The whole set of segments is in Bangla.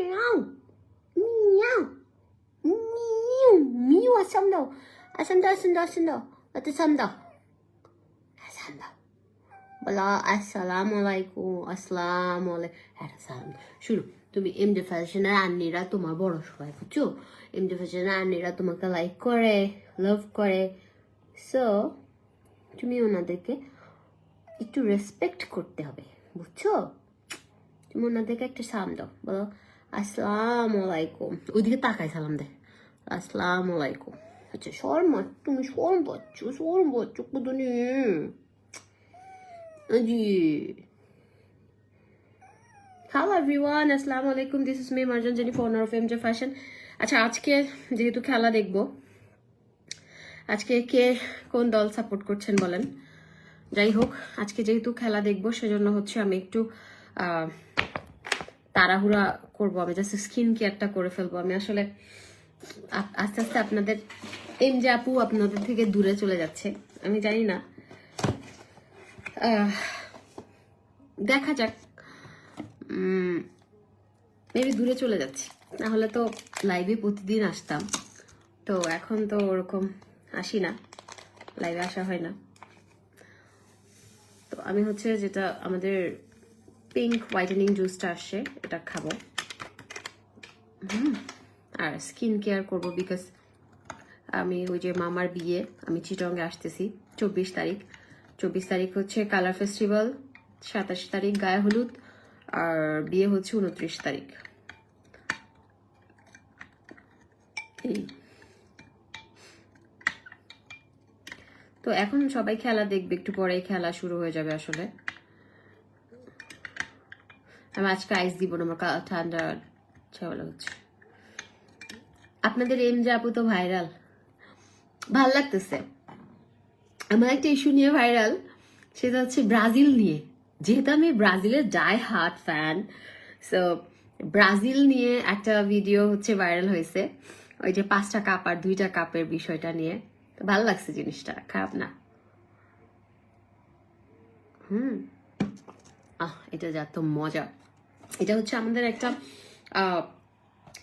মিয়াও মিয়াও মিউ মিউ আসসাম দাও আসসাম দাও আসসাম দাও আসসাম দাও আসসাম দাও আসসাম দাও বলো আসসালামু আলাইকুম আসসালামু আলাইকুম শুরু তুমি এমডি ফ্যাশনের আন্নিরা তোমার বড় সবাই বুঝছো এমডি ফ্যাশনের আন্নিরা তোমাকে লাইক করে লাভ করে সো তুমি ওনাদেরকে একটু রেসপেক্ট করতে হবে বুঝছো তুমি ওনাদেরকে একটা সালাম দাও বলো আসসালামু আলাইকুম ওইদিকে তাকাই সালাম দে আসসালামু আলাইকুম আচ্ছা শর্মা তুমি শর্ম পাচ্ছ কুদনি জি হ্যালো এভরিওয়ান আসসালামু আলাইকুম this is me Marjan jenny founder of এমজে fashion আচ্ছা আজকে যেহেতু খেলা দেখবো আজকে কে কোন দল সাপোর্ট করছেন বলেন যাই হোক আজকে যেহেতু খেলা দেখবো সেজন্য হচ্ছে আমি একটু তাড়াহুড়া করবো আমি জাস্ট স্কিন কেয়ারটা করে ফেলবো আমি আসলে আস্তে আস্তে আপনাদের এমজে আপু আপনাদের থেকে দূরে চলে যাচ্ছে আমি জানি না দেখা যাক মেবি দূরে চলে যাচ্ছি নাহলে তো লাইভে প্রতিদিন আসতাম তো এখন তো ওরকম আসি না লাইভে আসা হয় না তো আমি হচ্ছে যেটা আমাদের পিঙ্ক হোয়াইটেনিং জুসটা আসছে এটা খাবো আর স্কিন কেয়ার করবো বিকজ আমি ওই যে মামার বিয়ে আমি চিটংয়ে আসতেছি 24 তারিখ হচ্ছে কালার ফেস্টিভ্যাল 27 তারিখ গায়ে হলুদ আর বিয়ে হচ্ছে 29 তারিখ এই তো এখন সবাই খেলা দেখবে একটু পরেই খেলা শুরু হয়ে যাবে আসলে আমি আজকে আইস দিব না আমার ঠান্ডা ছাওয়ালা হচ্ছে আপনাদের এমজে আপু তো ভাইরাল ভাল লাগতেছে আমার একটা ইস্যু নিয়ে ভাইরাল সেটা হচ্ছে ব্রাজিল নিয়ে যেহেতু আমি ব্রাজিলের die hard fan so Brazil নিয়ে একটা ভিডিও হচ্ছে ভাইরাল হয়েছে ওই যে 5টা কাপ আর 2টা কাপের বিষয়টা নিয়ে ভালো লাগছে জিনিসটা খারাপ না এটা যা তো মজা এটা হচ্ছে আমাদের একটা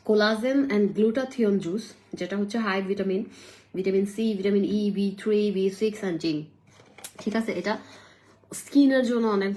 কোলাজেন অ্যান্ড গ্লুটাথিয়ন জুস যেটা হচ্ছে high vitamin C vitamin E B3 B6 and zinc ঠিক আছে এটা স্কিনের জন্য অনেক